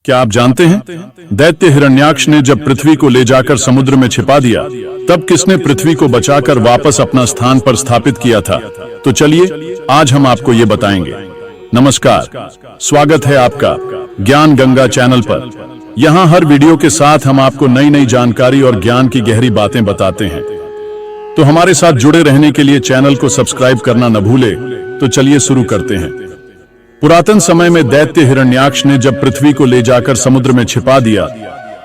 क्या आप जानते हैं, दैत्य हिरण्याक्ष ने जब पृथ्वी को ले जाकर समुद्र में छिपा दिया, तब किसने पृथ्वी को बचाकर वापस अपना स्थान पर स्थापित किया था? तो चलिए आज हम आपको ये बताएंगे। नमस्कार, स्वागत है आपका ज्ञान गंगा चैनल पर। यहाँ हर वीडियो के साथ हम आपको नई नई जानकारी और ज्ञान की गहरी बातें बताते हैं। तो हमारे साथ जुड़े रहने के लिए चैनल को सब्सक्राइब करना न भूले। तो चलिए शुरू करते हैं। पुरातन समय में दैत्य हिरण्याक्ष ने जब पृथ्वी को ले जाकर समुद्र में छिपा दिया,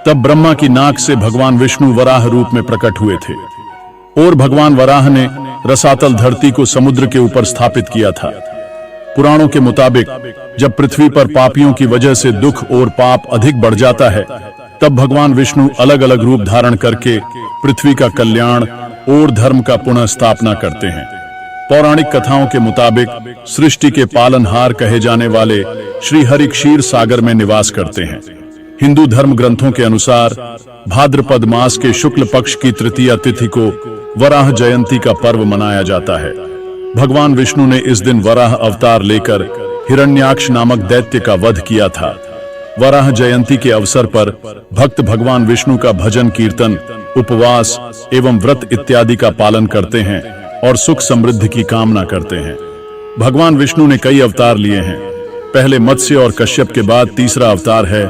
तब ब्रह्मा की नाक से भगवान विष्णु वराह रूप में प्रकट हुए थे और भगवान वराह ने रसातल धरती को समुद्र के ऊपर स्थापित किया था। पुराणों के मुताबिक जब पृथ्वी पर पापियों की वजह से दुख और पाप अधिक बढ़ जाता है, तब भगवान विष्णु अलग अलग रूप धारण करके पृथ्वी का कल्याण और धर्म का पुनः स्थापना करते हैं। पौराणिक कथाओं के मुताबिक सृष्टि के पालनहार कहे जाने वाले श्री हरि क्षीर सागर में निवास करते हैं। हिंदू धर्म ग्रंथों के अनुसार भाद्रपद मास के शुक्ल पक्ष की तृतीया तिथि को वराह जयंती का पर्व मनाया जाता है। भगवान विष्णु ने इस दिन वराह अवतार लेकर हिरण्याक्ष नामक दैत्य का वध किया था। वराह जयंती के अवसर पर भक्त भगवान विष्णु का भजन कीर्तन, उपवास एवं व्रत इत्यादि का पालन करते हैं और सुख समृद्धि की कामना करते हैं। भगवान विष्णु ने कई अवतार लिए हैं। पहले मत्स्य और कश्यप के बाद तीसरा अवतार है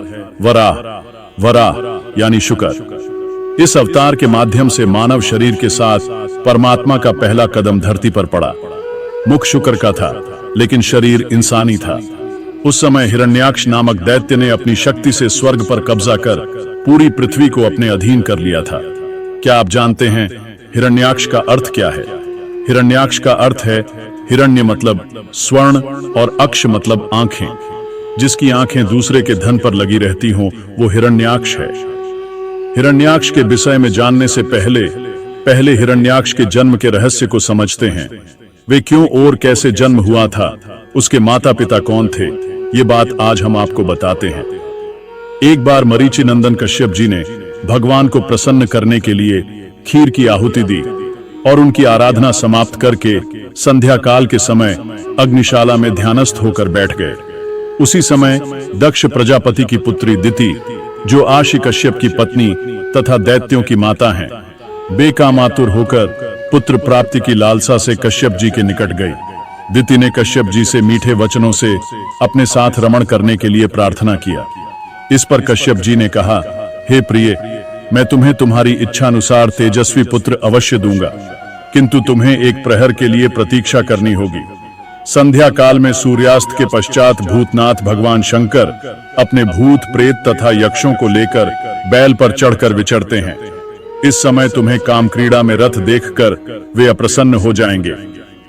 वराह यानी शुकर। इस अवतार के माध्यम से मानव शरीर के साथ परमात्मा का पहला कदम धरती पर पड़ा। मुख शुकर का था, लेकिन शरीर इंसानी था। उस समय हिरण्याक्ष नामक दैत्य ने अपनी शक्ति से स्वर्ग पर कब्जा कर पूरी पृथ्वी को अपने अधीन कर लिया था। क्या आप जानते हैं हिरण्याक्ष का अर्थ क्या है? हिरण्याक्ष का अर्थ है हिरण्य मतलब स्वर्ण और अक्ष मतलब आंखें। जिसकी आंखें दूसरे के धन पर लगी रहती हों, वो हिरण्याक्ष है। हिरण्याक्ष के विषय में जानने से पहले हिरण्याक्ष के जन्म के रहस्य को समझते हैं। वे क्यों और कैसे जन्म हुआ था, उसके माता पिता कौन थे, ये बात आज हम आपको बताते हैं। एक बार मरीचि नंदन कश्यप जी ने भगवान को प्रसन्न करने के लिए खीर की आहुति दी और उनकी आराधना समाप्त करके संध्या काल के समय अग्निशाला में ध्यानस्थ होकर बैठ गए। उसी समय दक्ष प्रजापति की पुत्री दिति, जो आशी कश्यप की पत्नी तथा दैत्यों की माता हैं, बेकामातुर होकर पुत्र प्राप्ति की लालसा से कश्यप जी के निकट गई। दिति ने कश्यप जी से मीठे वचनों से अपने साथ रमण करने के लिए प्रार्थना किया। इस पर कश्यप जी ने कहा, हे प्रिय, मैं तुम्हें तुम्हारी इच्छानुसार तेजस्वी पुत्र अवश्य दूंगा, किंतु तुम्हें एक प्रहर के लिए प्रतीक्षा करनी होगी। संध्या काल में सूर्यास्त के पश्चात भूतनाथ भगवान शंकर अपने भूत प्रेत तथा यक्षों को लेकर बैल पर चढ़कर विचरते हैं। इस समय तुम्हें काम क्रीड़ा में रथ देखकर वे अप्रसन्न हो जाएंगे।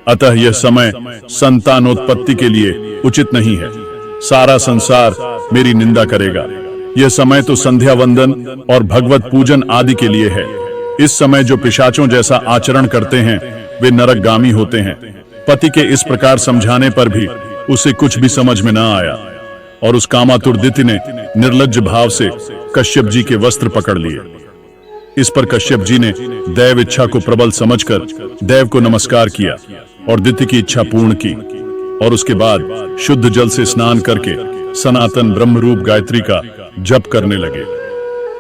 अतः यह समय संतानोत्पत्ति के लिए उचित नहीं है। सारा संसार मेरी निंदा करेगा। यह समय तो संध्या वंदन और भगवत पूजन आदि के लिए है। इस समय जो पिशाचों जैसा आचरण करते हैं, वे नरकगामी होते हैं। पति के इस प्रकार समझाने पर भी उसे कुछ भी समझ में न आया और उस कामातुर दिति ने निर्लज्ज भाव से कश्यप जी के वस्त्र पकड़ लिए। इस पर कश्यप जी ने दैव इच्छा को प्रबल समझकर देव को नमस्कार किया और दिति की इच्छा पूर्ण की और उसके बाद शुद्ध जल से स्नान करके सनातन ब्रह्मरूप गायत्री का जप करने लगे।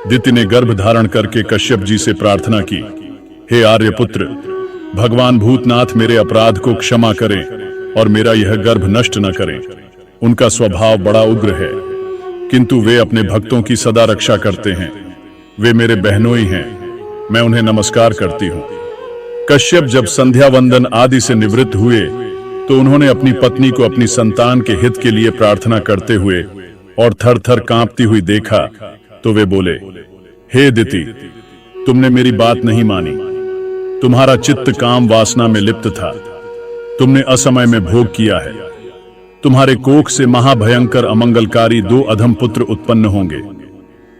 दिति ने गर्भ धारण करके कश्यप जी से प्रार्थना की, हे आर्यपुत्र, भगवान भूतनाथ मेरे अपराध को क्षमा करें और मेरा यह गर्भ नष्ट न करें। उनका स्वभाव बड़ा उग्र है, किंतु वे अपने भक्तों की सदा रक्षा करते हैं। वे मेरे बहनोई हैं, मैं उन्हें नमस्कार करती हूँ। कश्यप जब संध्या वंदन आदि से निवृत्त हुए, तो उन्होंने अपनी पत्नी को अपनी संतान के हित के लिए प्रार्थना करते हुए और थर थर कांपती हुई देखा, तो वे बोले, हे दिति, तुमने मेरी बात नहीं मानी। तुम्हारा चित्त काम वासना में लिप्त था। तुमने असमय में भोग किया है। तुम्हारे कोख से महाभयंकर अमंगलकारी 2 अधम पुत्र उत्पन्न होंगे।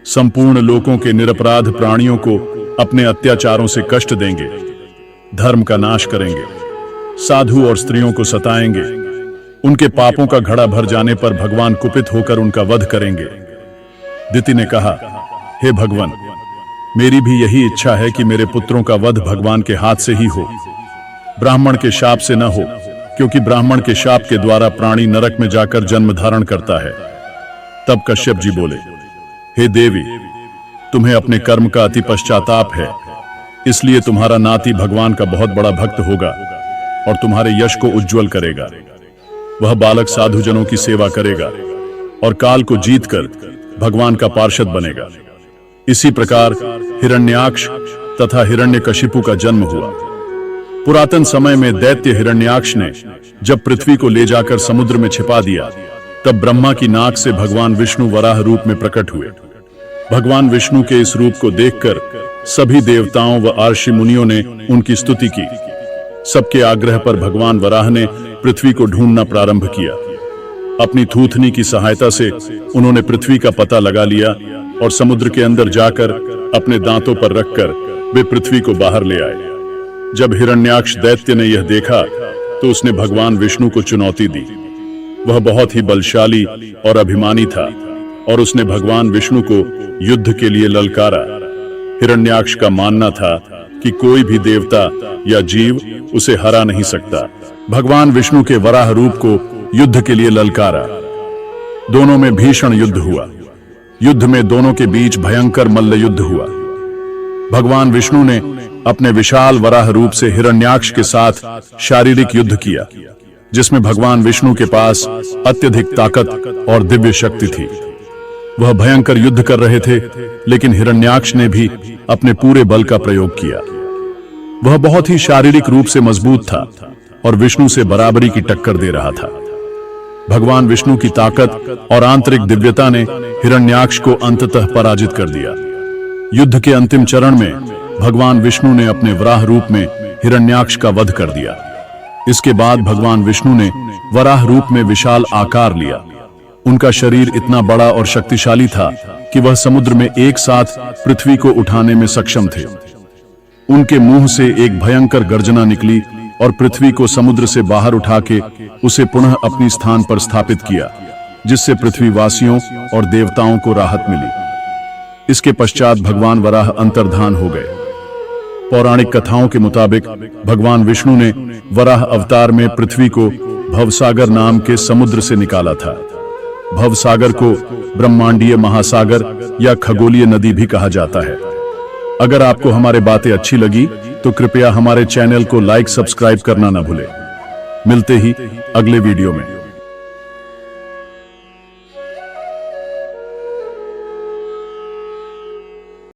संपूर्ण लोकों के निरपराध प्राणियों को अपने अत्याचारों से कष्ट देंगे, धर्म का नाश करेंगे, साधु और स्त्रियों को सताएंगे। उनके पापों का घड़ा भर जाने पर भगवान कुपित होकर उनका वध करेंगे। दिति ने कहा, हे भगवान, मेरी भी यही इच्छा है कि मेरे पुत्रों का वध भगवान के हाथ से ही हो, ब्राह्मण के शाप से न हो, क्योंकि ब्राह्मण के शाप के द्वारा प्राणी नरक में जाकर जन्म धारण करता है। तब कश्यप जी बोले, हे देवी, तुम्हें अपने कर्म का अति पश्चाताप है, इसलिए तुम्हारा नाती भगवान का बहुत बड़ा भक्त होगा और तुम्हारे यश को उज्जवल करेगा। वह बालक साधुजनों की सेवा करेगा और काल को जीतकर भगवान का पार्षद बनेगा। इसी प्रकार हिरण्याक्ष तथा हिरण्यकशिपु का जन्म हुआ। पुरातन समय में दैत्य हिरण्याक्ष ने जब पृथ्वी को ले जाकर समुद्र में छिपा दिया, तब ब्रह्मा की नाक से भगवान विष्णु वराह रूप में प्रकट हुए। भगवान विष्णु के इस रूप को देखकर सभी देवताओं व आर्षि मुनियों ने उनकी स्तुति की। सबके आग्रह पर भगवान वराह ने पृथ्वी को ढूंढना प्रारंभ किया। अपनी थूथनी की सहायता से उन्होंने पृथ्वी का पता लगा लिया और समुद्र के अंदर जाकर अपने दांतों पर रखकर वे पृथ्वी को बाहर ले आए। जब हिरण्याक्ष दैत्य ने यह देखा तो उसने भगवान विष्णु को चुनौती दी। वह बहुत ही बलशाली और अभिमानी था और उसने भगवान विष्णु को युद्ध के लिए ललकारा। हिरण्याक्ष का मानना था कि कोई भी देवता या जीव उसे हरा नहीं सकता। भगवान विष्णु के वराह रूप को युद्ध के लिए ललकारा। दोनों में भीषण युद्ध हुआ। युद्ध में दोनों के बीच भयंकर मल्ल युद्ध हुआ। भगवान विष्णु ने अपने विशाल वराह रूप से हिरण्याक्ष के साथ शारीरिक युद्ध किया, जिसमें भगवान विष्णु के पास अत्यधिक ताकत और दिव्य शक्ति थी। वह भयंकर युद्ध कर रहे थे, लेकिन हिरण्याक्ष ने भी अपने पूरे बल का प्रयोग किया। वह बहुत ही शारीरिक रूप से मजबूत था और विष्णु से बराबरी की टक्कर दे रहा था। भगवान विष्णु की ताकत और आंतरिक दिव्यता ने हिरण्याक्ष को अंततः पराजित कर दिया। युद्ध के अंतिम चरण में भगवान विष्णु ने अपने वराह रूप में हिरण्याक्ष का वध कर दिया। इसके बाद भगवान विष्णु ने वराह रूप में विशाल आकार लिया। उनका शरीर इतना बड़ा और शक्तिशाली था कि वह समुद्र में एक साथ पृथ्वी को उठाने में सक्षम थे। उनके मुंह से एक भयंकर गर्जना निकली और पृथ्वी को समुद्र से बाहर उठा के उसे पुनः अपनी स्थान पर स्थापित किया, जिससे पृथ्वीवासियों और देवताओं को राहत मिली। इसके पश्चात भगवान वराह अंतर्धान हो गए। पौराणिक कथाओं के मुताबिक भगवान विष्णु ने वराह अवतार में पृथ्वी को भवसागर नाम के समुद्र से निकाला था। भवसागर को ब्रह्मांडीय महासागर या खगोलीय नदी भी कहा जाता है। अगर आपको हमारी बातें अच्छी लगी तो कृपया हमारे चैनल को लाइक सब्सक्राइब करना न भूलें। मिलते ही अगले वीडियो में।